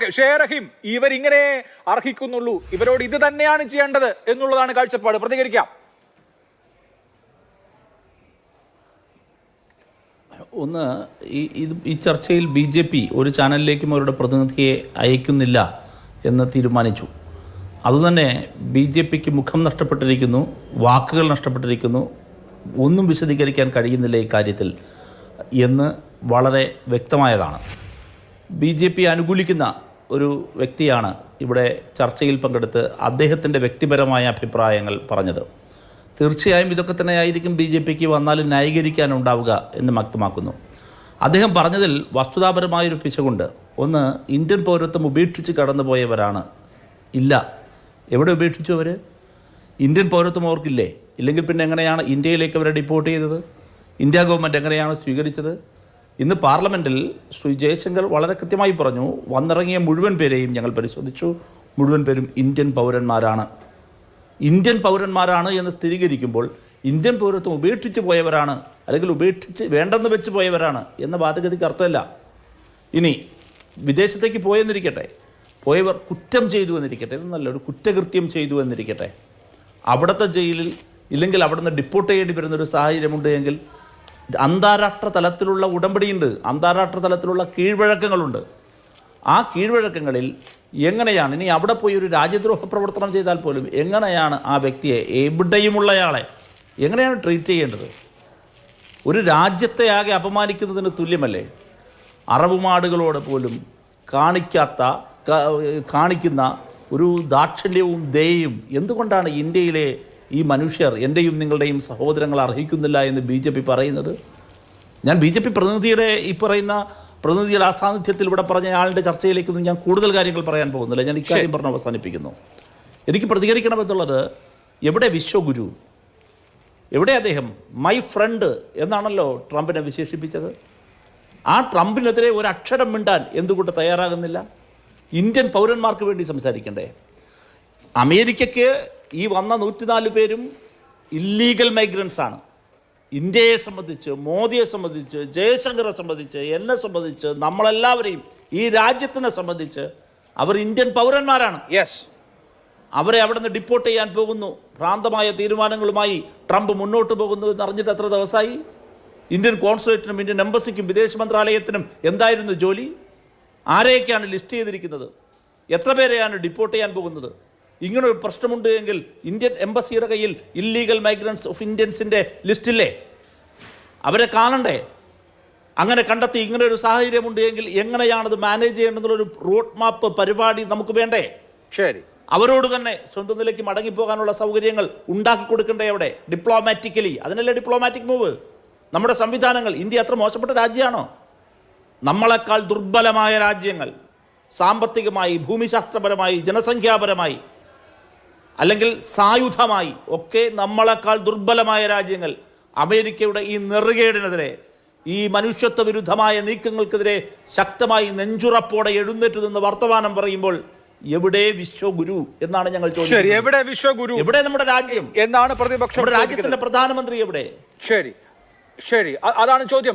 Okay, ഷെയറഹിം ഇവരിങ്ങനെ അർഹിക്കുന്നുള്ളൂ, ഇവരോട് ഇത് തന്നെയാണ് ചെയ്യേണ്ടത് എന്നുള്ളതാണ് കാഴ്ചപ്പാട്. പ്രതികരിക്കാം. ഒന്ന്, ഈ ചർച്ചയിൽ BJP ഒരു ചാനലിലേക്കും അവരുടെ പ്രതിനിധിയെ അയക്കുന്നില്ല എന്ന് തീരുമാനിച്ചു. അതുതന്നെ BJPക്ക് മുഖം നഷ്ടപ്പെട്ടിരിക്കുന്നു, വാക്കുകൾ നഷ്ടപ്പെട്ടിരിക്കുന്നു, ഒന്നും വിശദീകരിക്കാൻ കഴിയുന്നില്ല ഈ കാര്യത്തിൽ എന്ന് വളരെ വ്യക്തമായതാണ്. BJP അനുകൂലിക്കുന്ന ഒരു വ്യക്തിയാണ് ഇവിടെ ചർച്ചയിൽ പങ്കെടുത്ത് അദ്ദേഹത്തിൻ്റെ വ്യക്തിപരമായ അഭിപ്രായങ്ങൾ പറഞ്ഞത്. തീർച്ചയായും ഇതൊക്കെ തന്നെയായിരിക്കും BJPക്ക് വന്നാലും ന്യായീകരിക്കാനുണ്ടാവുക എന്ന് വ്യക്തമാക്കുന്നു. അദ്ദേഹം പറഞ്ഞതിൽ വസ്തുതാപരമായൊരു പിശകുണ്ട്. ഒന്ന്, ഇന്ത്യൻ പൗരത്വം ഉപേക്ഷിച്ച് കടന്നുപോയവരാണ്. ഇല്ല, എവിടെ ഉപേക്ഷിച്ചു അവർ? ഇന്ത്യൻ പൗരത്വം അവർക്കില്ലേ? ഇല്ലെങ്കിൽ പിന്നെ എങ്ങനെയാണ് ഇന്ത്യയിലേക്ക് അവരെ ഡിപ്പോർട്ട് ചെയ്തത്? ഇന്ത്യ ഗവൺമെൻറ് എങ്ങനെയാണ് സ്വീകരിച്ചത്? ഇന്ന് പാർലമെൻറ്റിൽ ശ്രീ ജയശങ്കർ വളരെ കൃത്യമായി പറഞ്ഞു, വന്നിറങ്ങിയ മുഴുവൻ പേരെയും ഞങ്ങൾ പരിശോധിച്ചു, മുഴുവൻ പേരും ഇന്ത്യൻ പൗരന്മാരാണ്. ഇന്ത്യൻ പൗരന്മാരാണ് എന്ന് സ്ഥിരീകരിക്കുമ്പോൾ ഇന്ത്യൻ പൗരത്വം ഉപേക്ഷിച്ച് പോയവരാണ്, അല്ലെങ്കിൽ ഉപേക്ഷിച്ച് വേണ്ടെന്ന് വെച്ച് പോയവരാണ് എന്ന വാദഗതിക്ക് അർത്ഥമല്ല. ഇനി വിദേശത്തേക്ക് പോയെന്നിരിക്കട്ടെ, പോയവർ കുറ്റം ചെയ്തു എന്നിരിക്കട്ടെ, ഇതൊന്നല്ല, ഒരു കുറ്റകൃത്യം ചെയ്തു എന്നിരിക്കട്ടെ, അവിടുത്തെ ജയിലിൽ ഇല്ലെങ്കിൽ അവിടെ നിന്ന് ഡിപ്പോർട്ട് ചെയ്യേണ്ടി വരുന്നൊരു സാഹചര്യമുണ്ട് എങ്കിൽ അന്താരാഷ്ട്ര തലത്തിലുള്ള ഉടമ്പടിയുണ്ട്, അന്താരാഷ്ട്ര തലത്തിലുള്ള കീഴ്വഴക്കങ്ങളുണ്ട്. ആ കീഴ്വഴക്കങ്ങളിൽ എങ്ങനെയാണ് ഇനി അവിടെ പോയി ഒരു രാജ്യദ്രോഹ പ്രവർത്തനം ചെയ്താൽ പോലും എങ്ങനെയാണ് ആ വ്യക്തിയെ, എവിടെയുമുള്ളയാളെ എങ്ങനെയാണ് ട്രീറ്റ് ചെയ്യേണ്ടത്? ഒരു രാജ്യത്തെ ആകെ അപമാനിക്കുന്നതിന് തുല്യമല്ലേ? അറവുമാടുകളോട് പോലും കാണിക്കുന്ന ഒരു ദാക്ഷിണ്യവും ദയയും എന്തുകൊണ്ടാണ് ഇന്ത്യയിലെ ഈ മനുഷ്യർ, എൻ്റെയും നിങ്ങളുടെയും സഹോദരങ്ങൾ അർഹിക്കുന്നില്ല എന്ന് BJP പറയുന്നത്? ഞാൻ BJP പ്രതിനിധിയുടെ ഈ പറയുന്ന പ്രതിനിധിയുടെ അസാന്നിധ്യത്തിൽ ഇവിടെ പറഞ്ഞ ആളുടെ ചർച്ചയിലേക്കൊന്നും ഞാൻ കൂടുതൽ കാര്യങ്ങൾ പറയാൻ പോകുന്നില്ല. ഞാൻ ഇക്കാര്യം പറഞ്ഞ് അവസാനിപ്പിക്കുന്നു. എനിക്ക് പ്രതികരിക്കണമെന്നുള്ളത്, എവിടെ വിശ്വഗുരു? എവിടെ അദ്ദേഹം? മൈ ഫ്രണ്ട് എന്നാണല്ലോ ട്രംപിനെ വിശേഷിപ്പിച്ചത്. ആ ട്രംപിനെതിരെ ഒരു അക്ഷരം മിണ്ടാൻ എന്തുകൊണ്ട് തയ്യാറാകുന്നില്ല? ഇന്ത്യൻ പൗരന്മാർക്ക് വേണ്ടി സംസാരിക്കണ്ടേ? അമേരിക്കയ്ക്ക് ഈ വന്ന 104 പേരും ഇല്ലീഗൽ മൈഗ്രൻസ് ആണ്. ഇന്ത്യയെ സംബന്ധിച്ച്, മോദിയെ സംബന്ധിച്ച്, ജയശങ്കറെ സംബന്ധിച്ച്, എന്നെ സംബന്ധിച്ച്, നമ്മളെല്ലാവരെയും ഈ രാജ്യത്തിനെ സംബന്ധിച്ച് അവർ ഇന്ത്യൻ പൗരന്മാരാണ്. യെസ്, അവരെ അവിടെ നിന്ന് ഡിപ്പോർട്ട് ചെയ്യാൻ പോകുന്നു, ഭ്രാന്തമായ തീരുമാനങ്ങളുമായി ട്രംപ് മുന്നോട്ട് പോകുന്നു എന്നറിഞ്ഞിട്ട് എത്ര ദിവസമായി? ഇന്ത്യൻ കോൺസുലേറ്റിനും ഇന്ത്യൻ എംബസിക്കും വിദേശ മന്ത്രാലയത്തിനും എന്തായിരുന്നു ജോലി? ആരെയൊക്കെയാണ് ലിസ്റ്റ് ചെയ്തിരിക്കുന്നത്? എത്ര പേരെയാണ് ഡിപ്പോർട്ട് ചെയ്യാൻ പോകുന്നത്? ഇങ്ങനൊരു പ്രശ്നമുണ്ട് എങ്കിൽ ഇന്ത്യൻ എംബസിയുടെ കയ്യിൽ ഇല്ലീഗൽ മൈഗ്രൻസ് ഓഫ് ഇന്ത്യൻസിൻ്റെ ലിസ്റ്റില്ലേ? അവരെ കാണണ്ടേ? അങ്ങനെ കണ്ടെത്തി ഇങ്ങനെ ഒരു സാഹചര്യമുണ്ട് എങ്കിൽ എങ്ങനെയാണത് മാനേജ് ചെയ്യേണ്ടതെന്നുള്ളൊരു റോഡ് മാപ്പ് പരിപാടി നമുക്ക് വേണ്ടേ? ശരി, അവരോട് തന്നെ സ്വന്തം നിലയ്ക്ക് മടങ്ങിപ്പോകാനുള്ള സൗകര്യങ്ങൾ ഉണ്ടാക്കി കൊടുക്കണ്ടേ അവിടെ ഡിപ്ലോമാറ്റിക്കലി? അതിനല്ലേ ഡിപ്ലോമാറ്റിക് മൂവ്? നമ്മുടെ സംവിധാനങ്ങൾ, ഇന്ത്യ അത്ര മോശപ്പെട്ട രാജ്യമാണോ? നമ്മളെക്കാൾ ദുർബലമായ രാജ്യങ്ങൾ, സാമ്പത്തികമായി, ഭൂമിശാസ്ത്രപരമായി, ജനസംഖ്യാപരമായി, അല്ലെങ്കിൽ സായുധമായി ഒക്കെ നമ്മളെക്കാൾ ദുർബലമായ രാജ്യങ്ങൾ അമേരിക്കയുടെ ഈ നെറുകേടിനെതിരെ, ഈ മനുഷ്യത്വ വിരുദ്ധമായ നീക്കങ്ങൾക്കെതിരെ ശക്തമായി നെഞ്ചുറപ്പോടെ എഴുന്നേറ്റ് നിന്ന് വർത്തമാനം പറയുമ്പോൾ എവിടെ വിശ്വഗുരു എന്നാണ് ഞങ്ങൾ ചോദിക്കുന്നത്. എവിടെ വിശ്വഗുരു? എവിടെ നമ്മുടെ രാജ്യം എന്നാണ് പ്രതിപക്ഷം. രാജ്യത്തിന്റെ പ്രധാനമന്ത്രി എവിടെ? ശരി, അതാണ് ചോദ്യം.